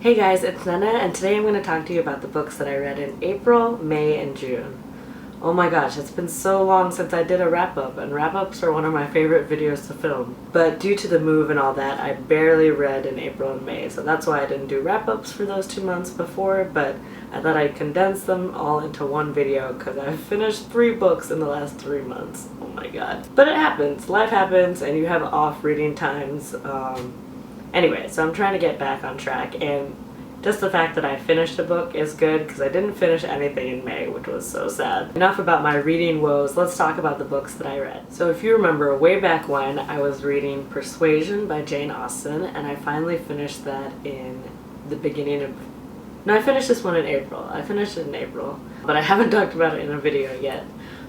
Hey guys, it's Nana, and today I'm going to talk to you about the books that I read in April, May, and June. Oh my gosh, it's been so long since I did a wrap-up, and wrap-ups are one of my favorite videos to film. But due to the move and all that, I barely read in April and May, so that's why I didn't do wrap-ups for those 2 months before, but I thought I'd condense them all into one video because I've finished 3 books in the last 3 months. Oh my god. But it happens. Life happens, and you have off reading times. Anyway, so I'm trying to get back on track, and just the fact that I finished a book is good because I didn't finish anything in May, which was so sad. Enough about my reading woes, let's talk about the books that I read. So if you remember, way back when, I was reading Persuasion by Jane Austen, and I finally finished that in the beginning of... No, I finished this one in April. I finished it in April, but I haven't talked about it in a video yet.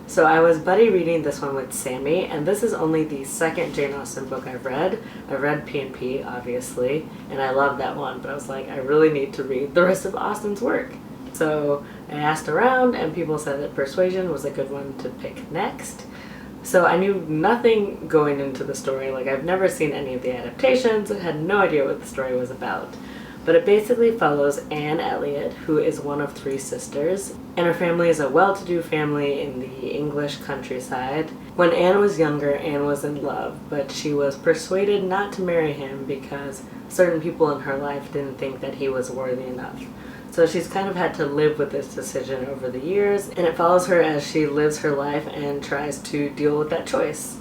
So I was buddy reading this one with Sammy, and this is only the second Jane Austen book I've read. I've read P&P, obviously, and I love that one, but I was like, I really need to read the rest of Austen's work. So I asked around, and people said that Persuasion was a good one to pick next. So I knew nothing going into the story, like I've never seen any of the adaptations, I had no idea what the story was about. But it basically follows Anne Elliot, who is one of 3 sisters, and her family is a well-to-do family in the English countryside. When Anne was younger, Anne was in love, but she was persuaded not to marry him because certain people in her life didn't think that he was worthy enough. So she's kind of had to live with this decision over the years, and it follows her as she lives her life and tries to deal with that choice.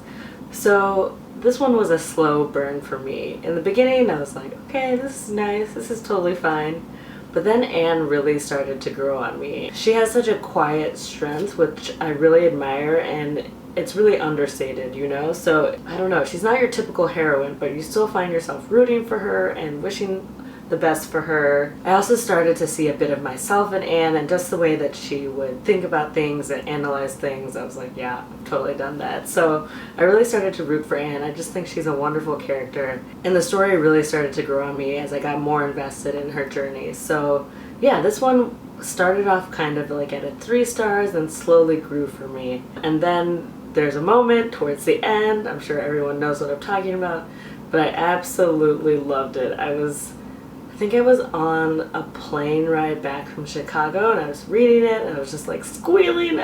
So this one was a slow burn for me. In the beginning, I was like, okay, this is nice, this is totally fine. But then Anne really started to grow on me. She has such a quiet strength, which I really admire, and it's really understated, you know? So, I don't know, she's not your typical heroine, but you still find yourself rooting for her and wishing the best for her. I also started to see a bit of myself in Anne, and just the way that she would think about things and analyze things. I was like, yeah, I've totally done that. So I really started to root for Anne. I just think she's a wonderful character, and the story really started to grow on me as I got more invested in her journey. So yeah, this one started off kind of like at a 3 stars and slowly grew for me. And then there's a moment towards the end, I'm sure everyone knows what I'm talking about, but I absolutely loved it. I think I was on a plane ride back from Chicago, and I was reading it, and I was just like squealing.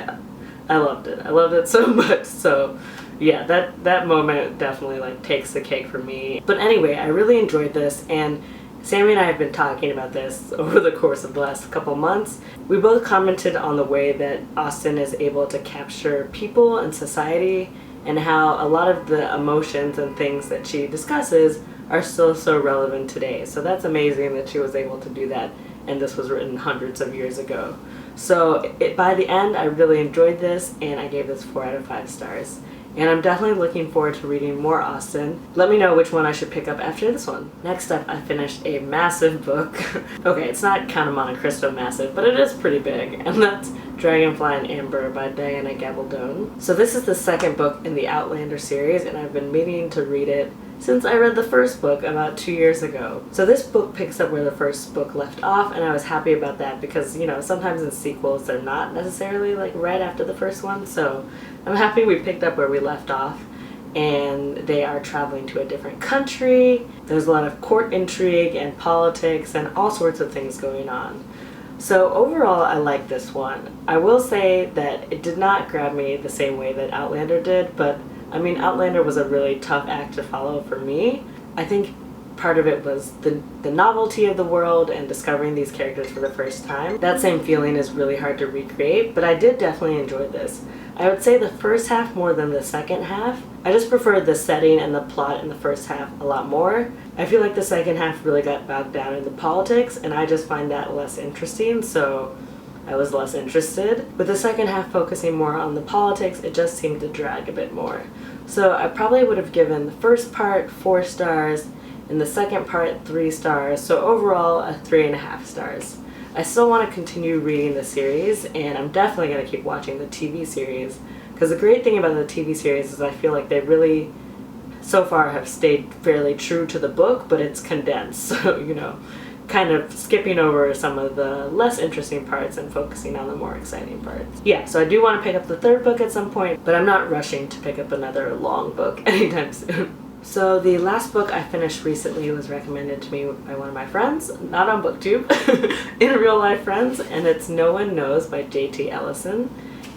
I loved it. I loved it so much. So yeah, that moment definitely like takes the cake for me. But anyway, I really enjoyed this, and Sammy and I have been talking about this over the course of the last couple months. We both commented on the way that Austen is able to capture people and society, and how a lot of the emotions and things that she discusses are still so relevant today. So that's amazing that she was able to do that, and this was written hundreds of years ago. So by the end, I really enjoyed this, and I gave this 4 out of 5 stars. And I'm definitely looking forward to reading more Austen. Let me know which one I should pick up after this one. Next up, I finished a massive book. Okay, it's not Count of Monte Cristo massive, but it is pretty big, and that's Dragonfly and Amber by Diana Gabaldon. So this is the 2nd book in the Outlander series, and I've been meaning to read it since I read the first book about 2 years ago. So this book picks up where the first book left off, and I was happy about that because, you know, sometimes in sequels they're not necessarily like right after the first one, so I'm happy we picked up where we left off. And they are traveling to a different country. There's a lot of court intrigue and politics and all sorts of things going on. So overall, I like this one. I will say that it did not grab me the same way that Outlander did, but I mean, Outlander was a really tough act to follow for me. I think part of it was the novelty of the world and discovering these characters for the first time. That same feeling is really hard to recreate, but I did definitely enjoy this. I would say the first half more than the second half. I just preferred the setting and the plot in the first half a lot more. I feel like the second half really got bogged down in the politics, and I just find that less interesting, so I was less interested. With the second half focusing more on the politics, it just seemed to drag a bit more. So I probably would have given the first part 4 stars, and the second part 3 stars, so overall a 3.5 stars. I still want to continue reading the series, and I'm definitely going to keep watching the TV series, because the great thing about the TV series is I feel like they really, so far, have stayed fairly true to the book, but it's condensed, so, you know, kind of skipping over some of the less interesting parts and focusing on the more exciting parts. Yeah, so I do want to pick up the 3rd book at some point, but I'm not rushing to pick up another long book anytime soon. So the last book I finished recently was recommended to me by one of my friends, not on BookTube, in real life friends, and it's No One Knows by J.T. Ellison.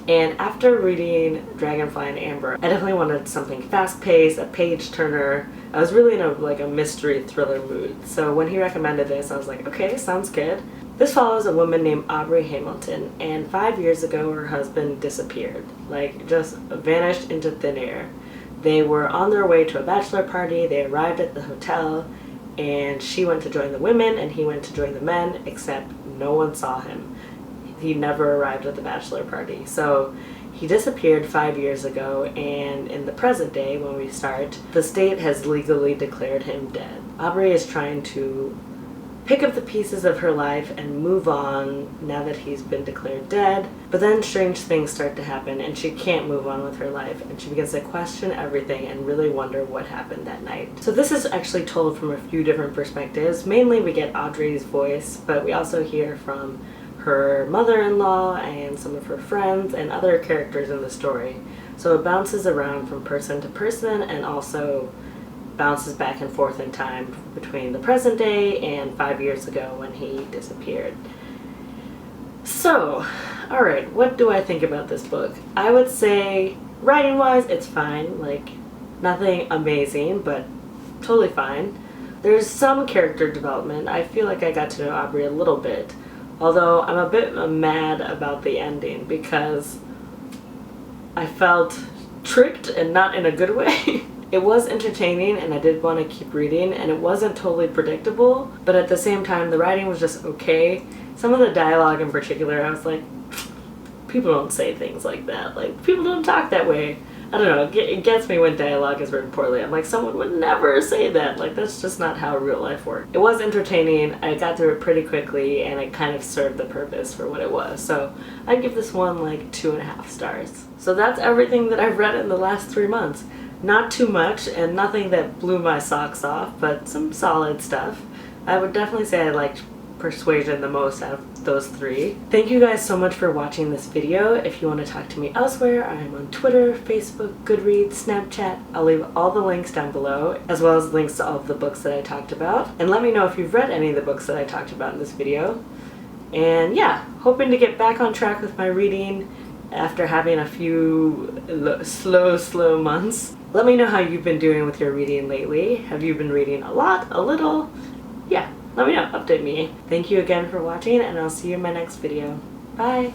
And after reading Dragonfly and Amber, I definitely wanted something fast-paced, a page-turner. I was really in a mystery thriller mood. So when he recommended this, I was like, okay, sounds good. This follows a woman named Aubrey Hamilton, and 5 years ago her husband disappeared. Like, just vanished into thin air. They were on their way to a bachelor party, they arrived at the hotel, and she went to join the women and he went to join the men, except no one saw him. He never arrived at the bachelor party. So he disappeared 5 years ago, and in the present day, when we start, the state has legally declared him dead. Aubrey is trying to pick up the pieces of her life and move on now that he's been declared dead, but then strange things start to happen and she can't move on with her life, and she begins to question everything and really wonder what happened that night. So this is actually told from a few different perspectives. Mainly we get Audrey's voice, but we also hear from her mother-in-law and some of her friends and other characters in the story. So it bounces around from person to person and also bounces back and forth in time between the present day and 5 years ago when he disappeared. So, alright, what do I think about this book? I would say, writing-wise, it's fine. Like, nothing amazing, but totally fine. There's some character development. I feel like I got to know Aubrey a little bit. Although I'm a bit mad about the ending because I felt tricked and not in a good way. It was entertaining and I did want to keep reading, and it wasn't totally predictable, but at the same time the writing was just okay. Some of the dialogue in particular, I was like, people don't say things like that. Like, people don't talk that way. I don't know, it gets me when dialogue is written poorly. I'm like, someone would never say that. Like, that's just not how real life works. It was entertaining, I got through it pretty quickly, and it kind of served the purpose for what it was. So I'd give this one like 2.5 stars. So that's everything that I've read in the last 3 months. Not too much, and nothing that blew my socks off, but some solid stuff. I would definitely say I liked Persuasion the most out of those 3. Thank you guys so much for watching this video. If you want to talk to me elsewhere, I'm on Twitter, Facebook, Goodreads, Snapchat. I'll leave all the links down below, as well as links to all of the books that I talked about. And let me know if you've read any of the books that I talked about in this video. And yeah, hoping to get back on track with my reading after having a few slow months. Let me know how you've been doing with your reading lately. Have you been reading a lot, a little? Yeah, let me know, update me. Thank you again for watching, and I'll see you in my next video. Bye!